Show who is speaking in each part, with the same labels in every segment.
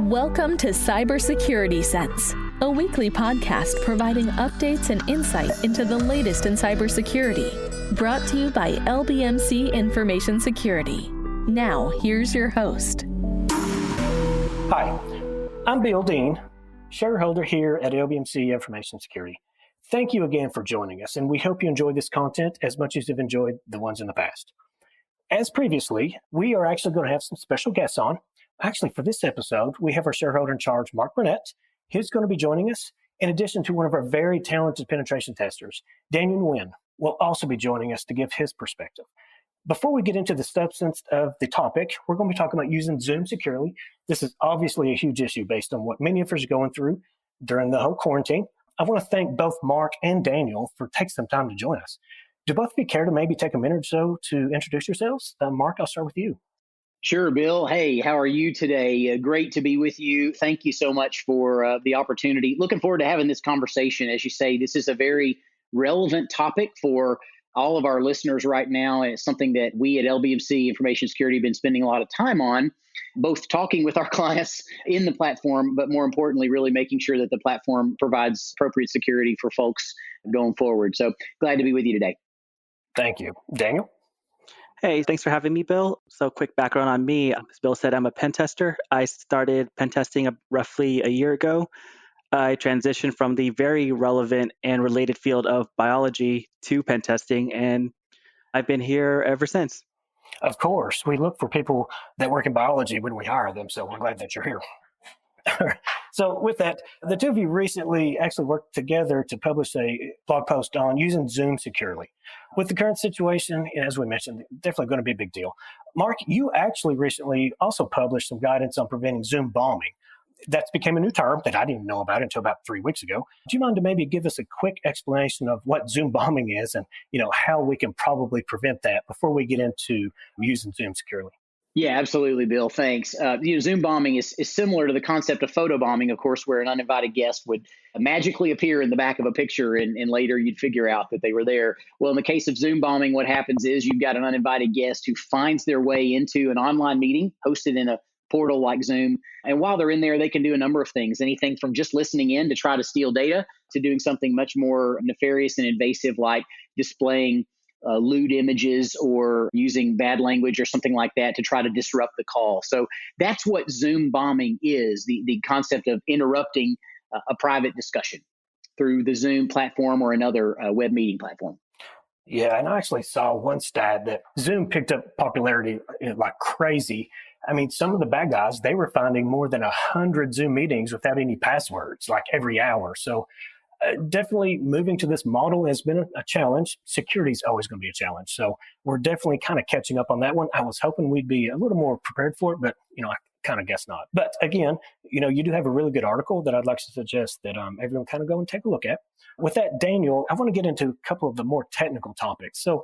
Speaker 1: Welcome to Cybersecurity Sense, a weekly podcast providing updates and insight into the latest in cybersecurity. Brought to you by LBMC Information Security. Now, here's your host.
Speaker 2: Hi, I'm Bill Dean, shareholder here at LBMC Information Security. Thank you again for joining us, and we hope you enjoy this content as much as you've enjoyed the ones in the past. As previously, we are actually going to have some special guests on. Actually, for this episode, we have our shareholder in charge, Mark Burnett. He's going to be joining us, in addition to one of our very talented penetration testers, Daniel Nguyen, will also be joining us to give his perspective. Before we get into the substance of the topic, we're going to be talking about using Zoom securely. This is obviously a huge issue based on what many of us are going through during the whole quarantine. I want to thank both Mark and Daniel for taking some time to join us. Do both of you care to maybe take a minute or so to introduce yourselves? Mark, I'll start with you.
Speaker 3: Sure, Bill. Hey, how are you today? Great to be with you. Thank you so much for the opportunity. Looking forward to having this conversation. As you say, this is a very relevant topic for all of our listeners right now. And it's something that we at LBMC Information Security have been spending a lot of time on, both talking with our clients in the platform, but more importantly, really making sure that the platform provides appropriate security for folks going forward. So glad to be with you today.
Speaker 2: Thank you. Daniel?
Speaker 4: Hey, thanks for having me, Bill. So quick background on me. As Bill said, I'm a pen tester. I started pen testing roughly a year ago. I transitioned from the very relevant and related field of biology to pen testing, and I've been here ever since.
Speaker 2: Of course. We look for people that work in biology when we hire them, so we're glad that you're here. So with that, the two of you recently actually worked together to publish a blog post on using Zoom securely. With the current situation, as we mentioned, definitely going to be a big deal. Mark, you actually recently also published some guidance on preventing Zoom bombing. That's became a new term that I didn't know about until about 3 weeks ago. Do you mind to maybe give us a quick explanation of what Zoom bombing is and how we can probably prevent that before we get into using Zoom securely?
Speaker 3: Yeah, absolutely, Bill. Thanks. Zoom bombing is similar to the concept of photo bombing, of course, where an uninvited guest would magically appear in the back of a picture and later you'd figure out that they were there. Well, in the case of Zoom bombing, what happens is you've got an uninvited guest who finds their way into an online meeting hosted in a portal like Zoom. And while they're in there, they can do a number of things, anything from just listening in to try to steal data to doing something much more nefarious and invasive like displaying lewd images or using bad language or something like that to try to disrupt the call. So that's what Zoom bombing is, the concept of interrupting a private discussion through the Zoom platform or another web meeting platform.
Speaker 2: Yeah, and I actually saw one stat that Zoom picked up popularity like crazy. I mean, some of the bad guys, they were finding more than 100 Zoom meetings without any passwords, like every hour. So definitely moving to this model has been a challenge. Security is always going to be a challenge. So we're definitely kind of catching up on that one. I was hoping we'd be a little more prepared for it, but, I kind of guess not. But again, you do have a really good article that I'd like to suggest that everyone kind of go and take a look at. With that, Daniel, I want to get into a couple of the more technical topics. So,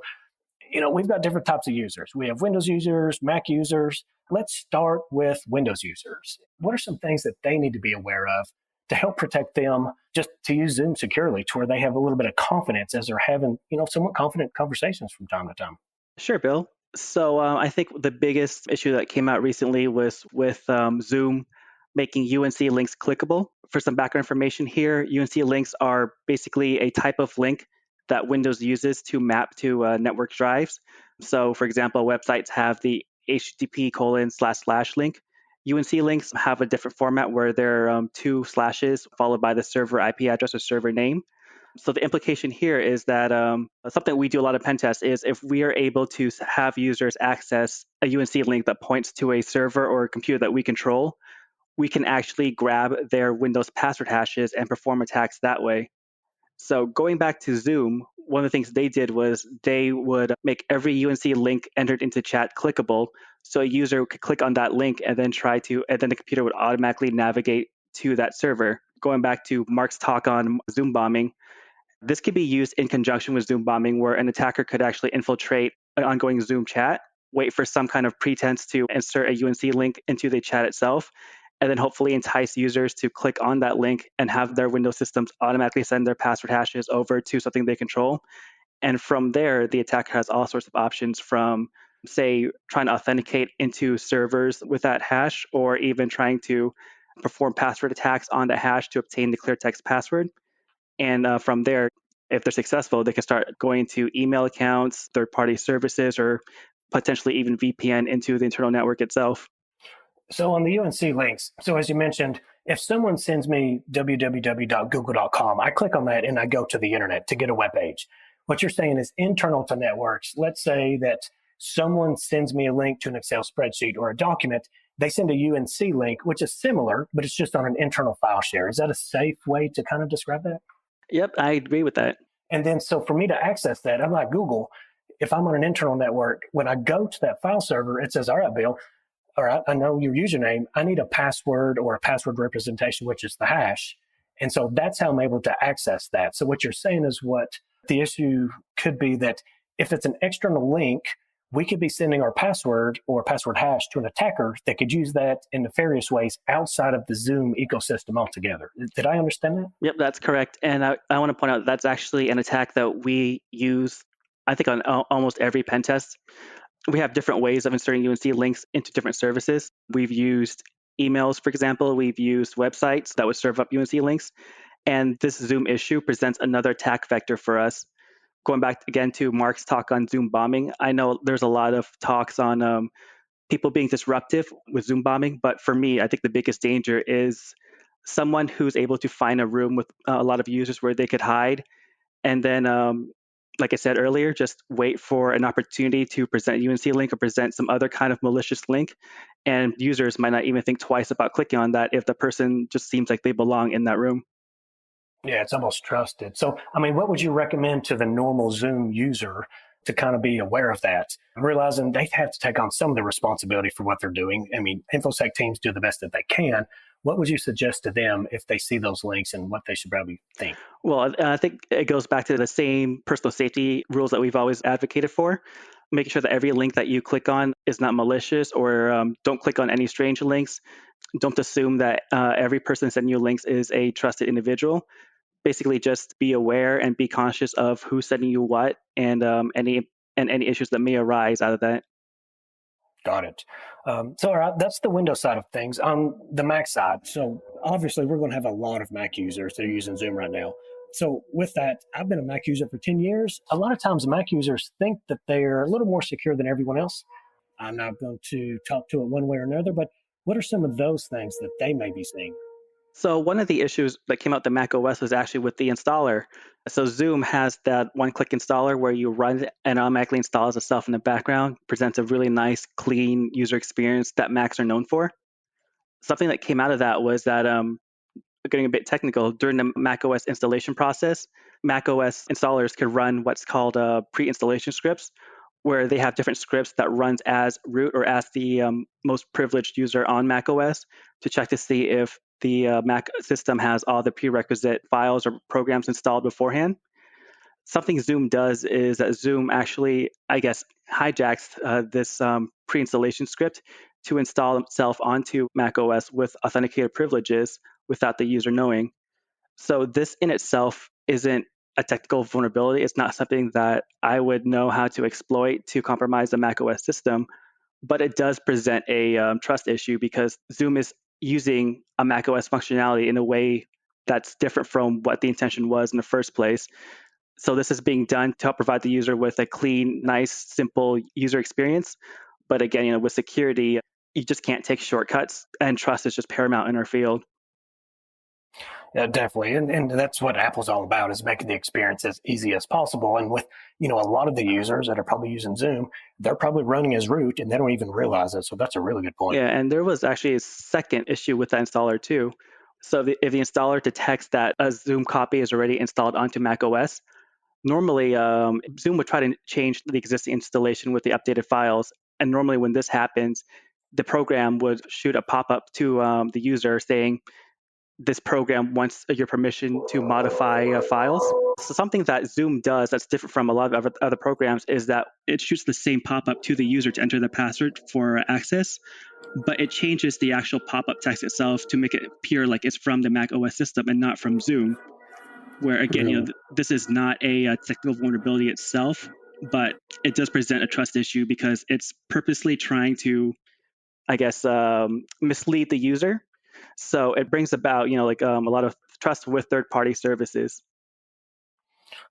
Speaker 2: we've got different types of users. We have Windows users, Mac users. Let's start with Windows users. What are some things that they need to be aware of to help protect them, just to use Zoom securely, to where they have a little bit of confidence as they're having, somewhat confident conversations from time to time?
Speaker 4: Sure, Bill. So I think the biggest issue that came out recently was with Zoom making UNC links clickable. For some background information here, UNC links are basically a type of link that Windows uses to map to network drives. So for example, websites have the http:// link. UNC links have a different format where they're two slashes followed by the server IP address or server name. So the implication here is that something we do a lot of pen tests is if we are able to have users access a UNC link that points to a server or a computer that we control, we can actually grab their Windows password hashes and perform attacks that way. So going back to Zoom, one of the things they did was they would make every UNC link entered into chat clickable. So a user could click on that link and then and then the computer would automatically navigate to that server. Going back to Mark's talk on Zoom bombing, this could be used in conjunction with Zoom bombing, where an attacker could actually infiltrate an ongoing Zoom chat, wait for some kind of pretense to insert a UNC link into the chat itself, and then hopefully entice users to click on that link and have their Windows systems automatically send their password hashes over to something they control. And from there, the attacker has all sorts of options from, say, trying to authenticate into servers with that hash, or even trying to perform password attacks on the hash to obtain the clear text password. And from there, if they're successful, they can start going to email accounts, third-party services, or potentially even VPN into the internal network itself.
Speaker 2: So on the UNC links, so as you mentioned, if someone sends me www.google.com, I click on that and I go to the internet to get a web page. What you're saying is internal to networks. Let's say that someone sends me a link to an Excel spreadsheet or a document. They send a UNC link, which is similar, but it's just on an internal file share. Is that a safe way to kind of describe that?
Speaker 4: Yep, I agree with that.
Speaker 2: And then, so for me to access that, I'm like Google. If I'm on an internal network, when I go to that file server, it says, all right, Bill, all right, I know your username. I need a password or a password representation, which is the hash. And so that's how I'm able to access that. So what you're saying is what the issue could be that if it's an external link, we could be sending our password or password hash to an attacker that could use that in nefarious ways outside of the Zoom ecosystem altogether. Did I understand that?
Speaker 4: Yep, that's correct. And I want to point out that's actually an attack that we use, I think, on almost every pen test. We have different ways of inserting UNC links into different services. We've used emails, for example. We've used websites that would serve up UNC links. And this Zoom issue presents another attack vector for us. Going back again to Mark's talk on Zoom bombing, I know there's a lot of talks on people being disruptive with Zoom bombing, but for me, I think the biggest danger is someone who's able to find a room with a lot of users where they could hide, and then, like I said earlier, just wait for an opportunity to present a UNC link or present some other kind of malicious link, and users might not even think twice about clicking on that if the person just seems like they belong in that room.
Speaker 2: Yeah, it's almost trusted. So, I mean, what would you recommend to the normal Zoom user to kind of be aware of that? Realizing they have to take on some of the responsibility for what they're doing. I mean, InfoSec teams do the best that they can. What would you suggest to them if they see those links and what they should probably think?
Speaker 4: Well, I think it goes back to the same personal safety rules that we've always advocated for, making sure that every link that you click on is not malicious, or don't click on any strange links. Don't assume that every person sending you links is a trusted individual. Basically, just be aware and be conscious of who's sending you what, and any issues that may arise out of that.
Speaker 2: Got it. So, all right, that's the Windows side of things. On the Mac side, so obviously we're going to have a lot of Mac users that are using Zoom right now. So, with that, I've been a Mac user for 10 years. A lot of times, Mac users think that they're a little more secure than everyone else. I'm not going to talk to it one way or another, but what are some of those things that they may be seeing?
Speaker 4: So one of the issues that came out the Mac OS was actually with the installer. So Zoom has that one-click installer where you run it and automatically installs itself in the background, presents a really nice, clean user experience that Macs are known for. Something that came out of that was that, getting a bit technical, during the Mac OS installation process, Mac OS installers could run what's called pre-installation scripts, where they have different scripts that runs as root or as the most privileged user on Mac OS to check to see if the Mac system has all the prerequisite files or programs installed beforehand. Something Zoom does is that Zoom actually, I guess, hijacks this pre-installation script to install itself onto Mac OS with authenticated privileges without the user knowing. So this in itself isn't a technical vulnerability. It's not something that I would know how to exploit to compromise the Mac OS system, but it does present a trust issue because Zoom is using a Mac OS functionality in a way that's different from what the intention was in the first place. So this is being done to help provide the user with a clean, nice, simple user experience. But again, with security, you just can't take shortcuts, and trust is just paramount in our field.
Speaker 2: Yeah, definitely. And that's what Apple's all about, is making the experience as easy as possible. And with, a lot of the users that are probably using Zoom, they're probably running as root and they don't even realize it. So that's a really good point.
Speaker 4: Yeah, and there was actually a second issue with that installer too. So if the installer detects that a Zoom copy is already installed onto Mac OS, normally Zoom would try to change the existing installation with the updated files. And normally when this happens, the program would shoot a pop-up to the user saying, this program wants your permission to modify files. So something that Zoom does that's different from a lot of other programs is that it shoots the same pop-up to the user to enter the password for access, but it changes the actual pop-up text itself to make it appear like it's from the Mac OS system and not from Zoom. Where again, this is not a technical vulnerability itself, but it does present a trust issue because it's purposely trying to, I guess, mislead the user So it brings about, a lot of trust with third-party services.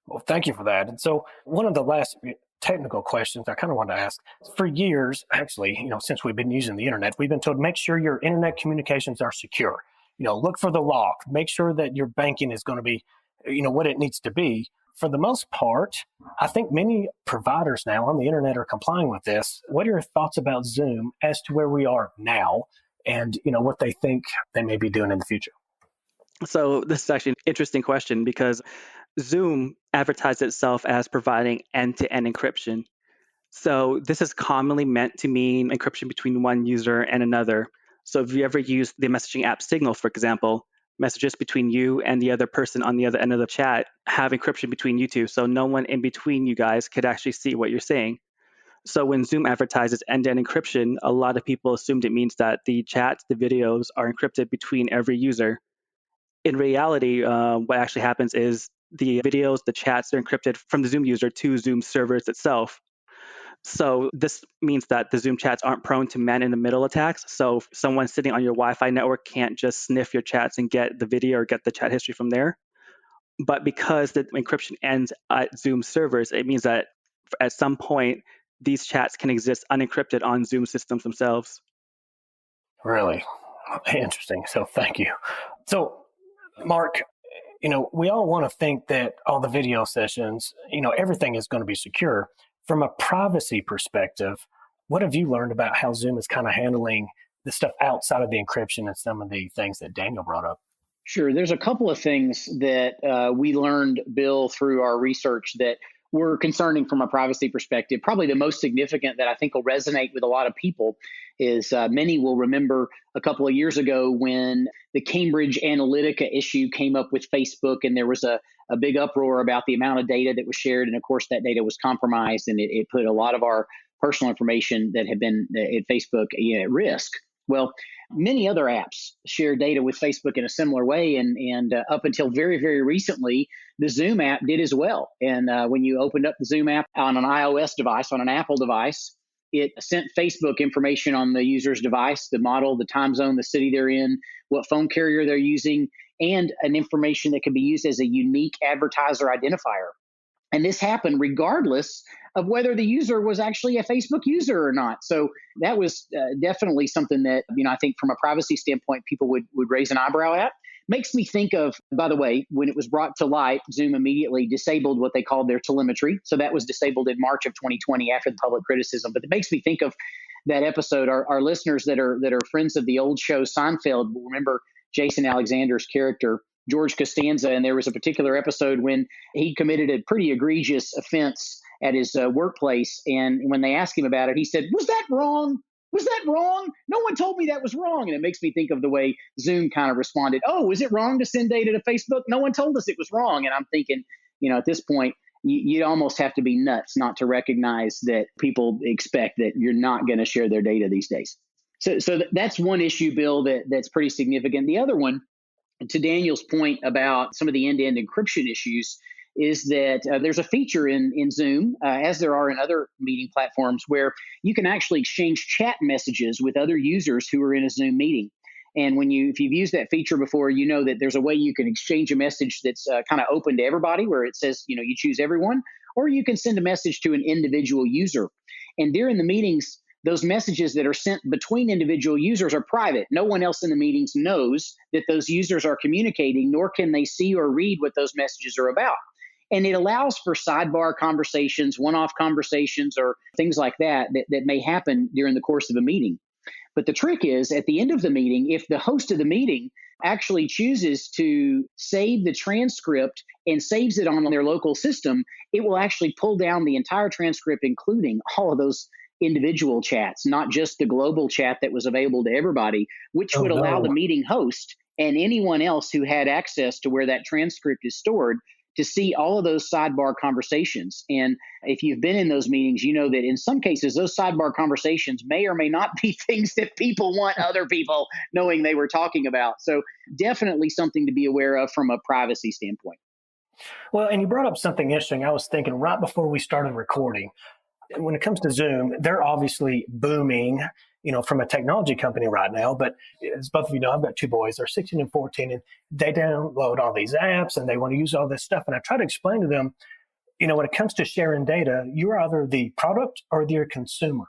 Speaker 2: Well, thank you for that. And so one of the last technical questions I kind of wanted to ask, for years, actually, since we've been using the internet, we've been told, make sure your internet communications are secure. Look for the lock, make sure that your banking is going to be, what it needs to be. For the most part, I think many providers now on the internet are complying with this. What are your thoughts about Zoom as to where we are now and, what they think they may be doing in the future?
Speaker 4: So this is actually an interesting question because Zoom advertised itself as providing end-to-end encryption. So this is commonly meant to mean encryption between one user and another. So if you ever use the messaging app Signal, for example, messages between you and the other person on the other end of the chat have encryption between you two. So no one in between you guys could actually see what you're saying. So when Zoom advertises end-to-end encryption, a lot of people assumed it means that the chats, the videos are encrypted between every user. In reality, what actually happens is the videos, the chats are encrypted from the Zoom user to Zoom servers itself. So this means that the Zoom chats aren't prone to man-in-the-middle attacks. So if someone sitting on your Wi-Fi network can't just sniff your chats and get the video or get the chat history from there. But because the encryption ends at Zoom servers, it means that at some point, these chats can exist unencrypted on Zoom systems themselves.
Speaker 2: Really interesting. So thank you. So, Mark, we all want to think that all the video sessions, everything is going to be secure. From a privacy perspective, what have you learned about how Zoom is kind of handling the stuff outside of the encryption and some of the things that Daniel brought up?
Speaker 3: Sure. There's a couple of things that we learned, Bill, through our research that were concerning from a privacy perspective. Probably the most significant that I think will resonate with a lot of people is many will remember a couple of years ago when the Cambridge Analytica issue came up with Facebook, and there was a big uproar about the amount of data that was shared. And of course, that data was compromised, and it put a lot of our personal information that had been at Facebook at risk. Well, many other apps share data with Facebook in a similar way, and up until very, very recently, the Zoom app did as well. And when you opened up the Zoom app on an iOS device, on an Apple device, it sent Facebook information on the user's device, the model, the time zone, the city they're in, what phone carrier they're using, and an information that can be used as a unique advertiser identifier. And this happened regardless of whether the user was actually a Facebook user or not. So that was definitely something that, I think from a privacy standpoint, people would raise an eyebrow at. Makes me think of, by the way, when it was brought to light, Zoom immediately disabled what they called their telemetry. So that was disabled in March of 2020 after the public criticism. But it makes me think of that episode. Our listeners that are friends of the old show Seinfeld will remember Jason Alexander's character, George Costanza, and there was a particular episode when he committed a pretty egregious offense at his workplace. And when they asked him about it, he said, "Was that wrong? Was that wrong? No one told me that was wrong." And it makes me think of the way Zoom kind of responded. "Oh, is it wrong to send data to Facebook? No one told us it was wrong." And I'm thinking, at this point, you almost have to be nuts not to recognize that people expect that you're not going to share their data these days. So that's one issue, Bill, that's pretty significant. The other one, to Daniel's point about some of the end-to-end encryption issues, is that there's a feature in Zoom, as there are in other meeting platforms, where you can actually exchange chat messages with other users who are in a Zoom meeting. And if you've used that feature before, you know that there's a way you can exchange a message that's kind of open to everybody, where it says, you choose everyone, or you can send a message to an individual user. And during the meetings, those messages that are sent between individual users are private. No one else in the meetings knows that those users are communicating, nor can they see or read what those messages are about. And it allows for sidebar conversations, one-off conversations, or things like that may happen during the course of a meeting. But the trick is, at the end of the meeting, if the host of the meeting actually chooses to save the transcript and saves it on their local system, it will actually pull down the entire transcript, including all of those individual chats, not just the global chat that was available to everybody, which would allow the meeting host and anyone else who had access to where that transcript is stored to see all of those sidebar conversations. And if you've been in those meetings, you know that in some cases, those sidebar conversations may or may not be things that people want other people knowing they were talking about. So definitely something to be aware of from a privacy standpoint.
Speaker 2: Well, and you brought up something interesting. I was thinking right before we started recording, when it comes to Zoom, they're obviously booming from a technology company right now. But as both of you know, I've got two boys, they're 16 and 14, and they download all these apps and they want to use all this stuff. And I try to explain to them, when it comes to sharing data, you're either the product or the consumer.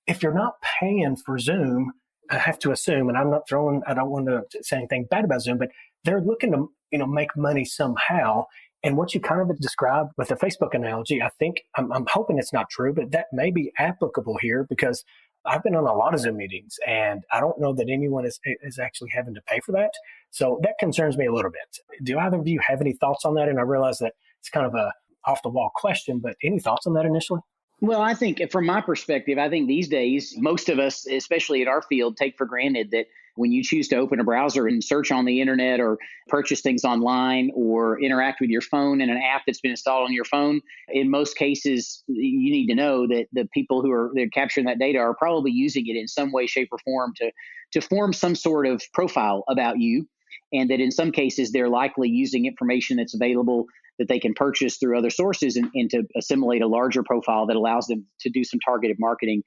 Speaker 2: If you're not paying for Zoom, I have to assume, and I don't want to say anything bad about Zoom, but they're looking to, make money somehow. And what you kind of described with the Facebook analogy, I think, I'm hoping it's not true, but that may be applicable here, because I've been on a lot of Zoom meetings and I don't know that anyone is actually having to pay for that. So that concerns me a little bit. Do either of you have any thoughts on that? And I realize that it's kind of a off the wall question, but any thoughts on that initially?
Speaker 3: Well, I think from my perspective, I think these days, most of us, especially in our field, take for granted that when you choose to open a browser and search on the internet or purchase things online or interact with your phone in an app that's been installed on your phone, in most cases, you need to know that the people who are capturing that data are probably using it in some way, shape, or form to form some sort of profile about you. And that in some cases, they're likely using information that's available that they can purchase through other sources and to assimilate a larger profile that allows them to do some targeted marketing.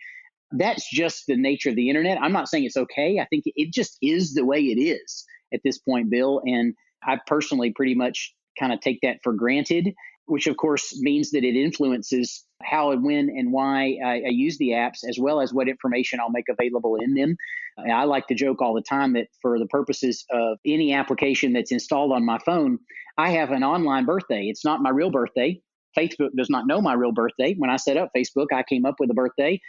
Speaker 3: That's just the nature of the internet. I'm not saying it's okay. I think it just is the way it is at this point, Bill. And I personally pretty much kind of take that for granted, which of course means that it influences how and when and why I use the apps, as well as what information I'll make available in them. And I like to joke all the time that for the purposes of any application that's installed on my phone, I have an online birthday. It's not my real birthday. Facebook does not know my real birthday. When I set up Facebook, I came up with a birthday.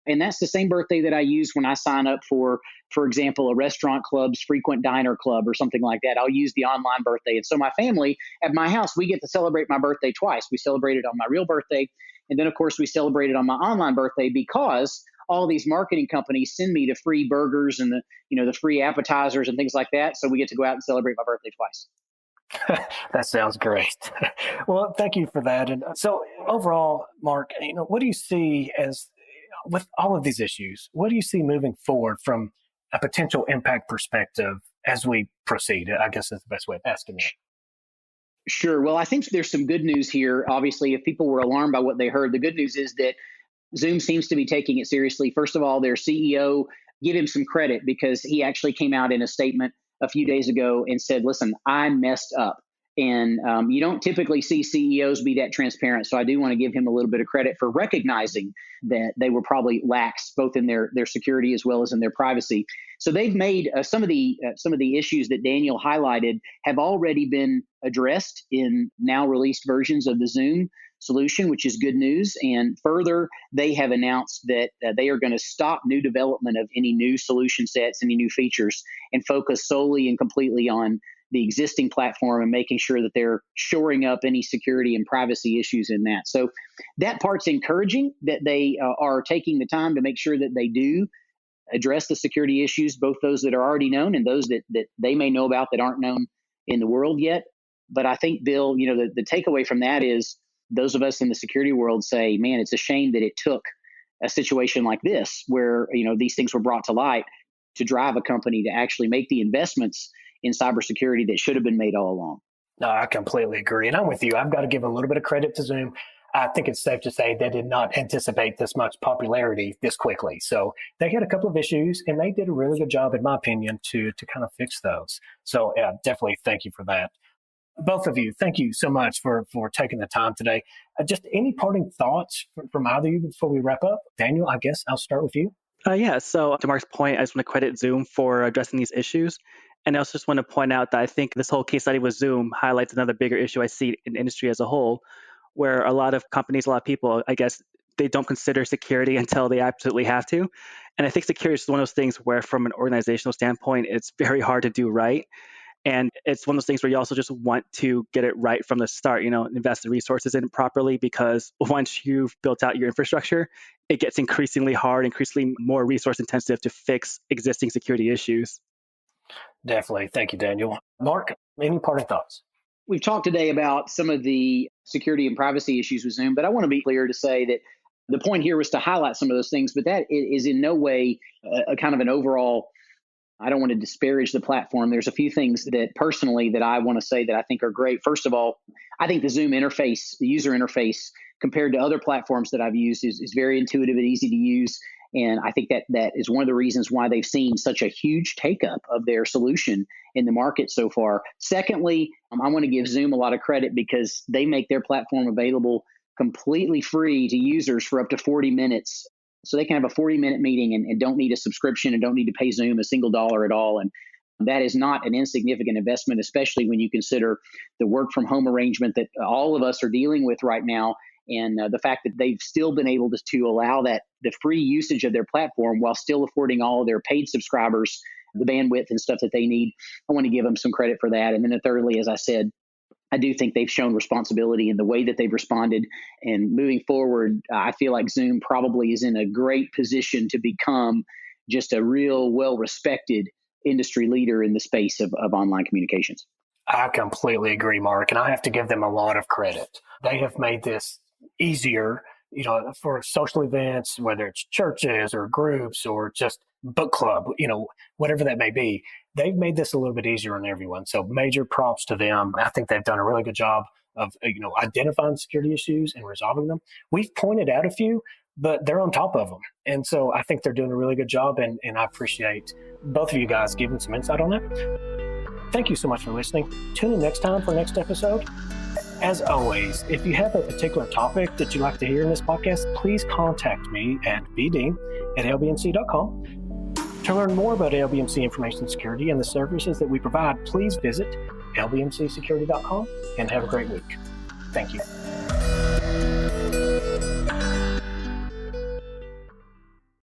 Speaker 3: And that's the same birthday that I use when I sign up for example, a restaurant club's frequent diner club or something like that. I'll use the online birthday. And so my family at my house, we get to celebrate my birthday twice. We celebrate it on my real birthday. And then, of course, we celebrate it on my online birthday, because all these marketing companies send me the free burgers and the free appetizers and things like that. So we get to go out and celebrate my birthday twice.
Speaker 2: That sounds great. Well, thank you for that. And so overall, Mark, what do you see as, with all of these issues, what do you see moving forward from a potential impact perspective as we proceed? I guess that's the best way of asking that.
Speaker 3: Sure. Well, I think there's some good news here. Obviously, if people were alarmed by what they heard, the good news is that Zoom seems to be taking it seriously. First of all, their CEO, give him some credit, because he actually came out in a statement a few days ago and said, listen, I messed up. And you don't typically see CEOs be that transparent. So I do want to give him a little bit of credit for recognizing that they were probably lax, both in their security as well as in their privacy. So they've made some of the issues that Daniel highlighted have already been addressed in now released versions of the Zoom solution, which is good news. And further, they have announced that they are going to stop new development of any new solution sets, any new features, and focus solely and completely on the existing platform and making sure that they're shoring up any security and privacy issues in that. So that part's encouraging, that they are taking the time to make sure that they do address the security issues, both those that are already known and those that they may know about that aren't known in the world yet. But I think, Bill, the takeaway from that is those of us in the security world say, man, it's a shame that it took a situation like this where, these things were brought to light to drive a company to actually make the investments in cybersecurity that should have been made all along.
Speaker 2: No, I completely agree. And I'm with you. I've got to give a little bit of credit to Zoom. I think it's safe to say they did not anticipate this much popularity this quickly. So they had a couple of issues, and they did a really good job, in my opinion, to kind of fix those. So yeah, definitely thank you for that. Both of you, thank you so much for taking the time today. Just any parting thoughts from either of you before we wrap up? Daniel, I guess I'll start with you.
Speaker 4: So to Mark's point, I just want to credit Zoom for addressing these issues. And I also just want to point out that I think this whole case study with Zoom highlights another bigger issue I see in industry as a whole, where a lot of companies, a lot of people, I guess, they don't consider security until they absolutely have to. And I think security is one of those things where, from an organizational standpoint, it's very hard to do right. And it's one of those things where you also just want to get it right from the start, invest the resources in it properly, because once you've built out your infrastructure, it gets increasingly hard, increasingly more resource intensive to fix existing security issues.
Speaker 2: Definitely. Thank you, Daniel. Mark, any parting thoughts?
Speaker 3: We've talked today about some of the security and privacy issues with Zoom, but I want to be clear to say that the point here was to highlight some of those things, but that is in no way a kind of an overall, I don't want to disparage the platform. There's a few things that personally that I want to say that I think are great. First of all, I think the Zoom interface, the user interface, compared to other platforms that I've used is very intuitive and easy to use. And I think that is one of the reasons why they've seen such a huge take up of their solution in the market so far. Secondly, I want to give Zoom a lot of credit because they make their platform available completely free to users for up to 40 minutes. So they can have a 40-minute meeting and don't need a subscription and don't need to pay Zoom a single dollar at all. And that is not an insignificant investment, especially when you consider the work from home arrangement that all of us are dealing with right now. And the fact that they've still been able to allow that the free usage of their platform while still affording all of their paid subscribers the bandwidth and stuff that they need. I want to give them some credit for that. And then thirdly, as I said, I do think they've shown responsibility in the way that they've responded. And moving forward, I feel like Zoom probably is in a great position to become just a real well-respected industry leader in the space of online communications.
Speaker 2: I completely agree, Mark, and I have to give them a lot of credit. They have made this easier, for social events, whether it's churches or groups or just book club, whatever that may be. They've made this a little bit easier on everyone. So major props to them. I think they've done a really good job of, identifying security issues and resolving them. We've pointed out a few, but they're on top of them. And so I think they're doing a really good job. And I appreciate both of you guys giving some insight on that. Thank you so much for listening. Tune in next time for next episode. As always, if you have a particular topic that you'd like to hear in this podcast, please contact me at bdean@lbmc.com. To learn more about LBMC Information Security and the services that we provide, please visit lbmcsecurity.com and have a great week. Thank you.